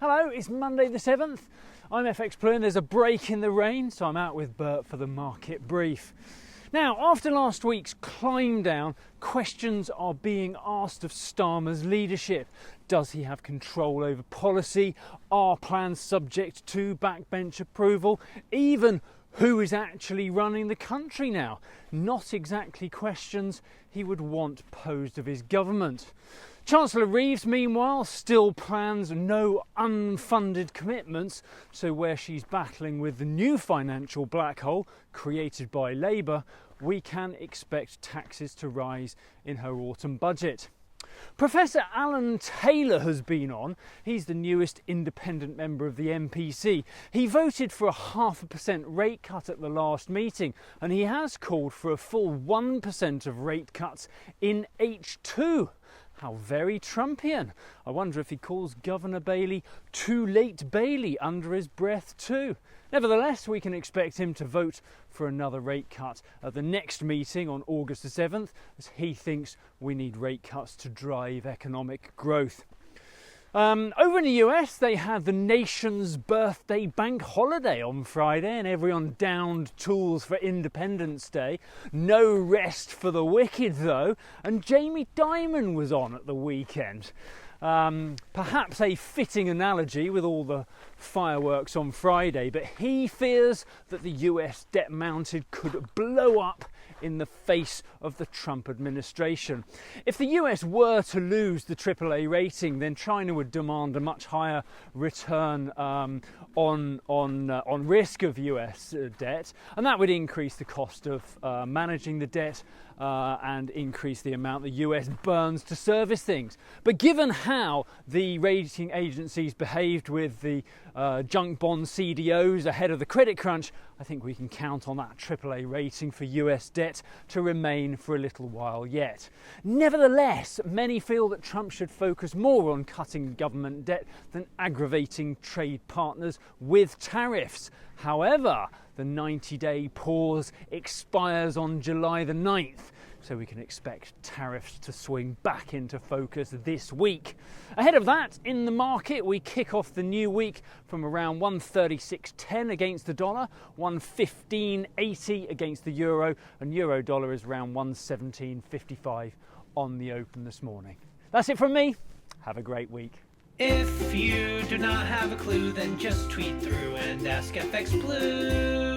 Hello, it's Monday the 7th. I'm FxPlew and there's a break in the rain, so I'm out with Bert for the market brief. Now, after last week's climb down, questions are being asked of Starmer's leadership. Does he have control over policy? Are plans subject to backbench approval? Even who is actually running the country now? Not exactly questions he would want posed of his government. Chancellor Reeves, meanwhile, still plans no unfunded commitments, so where she's battling with the new financial black hole created by Labour, we can expect taxes to rise in her autumn budget. Professor Alan Taylor has been on. He's the newest independent member of the MPC. He voted for a 0.5% rate cut at the last meeting, and he has called for a full 1% of rate cuts in H2. How very Trumpian. I wonder if he calls Governor Bailey too late Bailey under his breath too. Nevertheless, we can expect him to vote for another rate cut at the next meeting on August the 7th, as he thinks we need rate cuts to drive economic growth. Over in the US, they had the nation's birthday bank holiday on Friday and everyone downed tools for Independence Day. No rest for the wicked though, and Jamie Dimon was on at the weekend. Perhaps a fitting analogy with all the fireworks on Friday, but he fears that the US debt mounted could blow up in the face of the Trump administration. If the US were to lose the AAA rating, then China would demand a much higher return on risk of US debt, and that would increase the cost of managing the debt and increase the amount the US burns to service things. But given how the rating agencies behaved with the junk bond CDOs ahead of the credit crunch, I think we can count on that AAA rating for US debt to remain for a little while yet. Nevertheless, many feel that Trump should focus more on cutting government debt than aggravating trade partners with tariffs. However, the 90-day pause expires on July the 9th, so we can expect tariffs to swing back into focus this week. Ahead of that, in the market, we kick off the new week from around 136.10 against the dollar, 115.80 against the euro, and euro dollar is around 117.55 on the open this morning. That's it from me. Have a great week. If you do not have a clue, then just tweet through and ask FxPlew.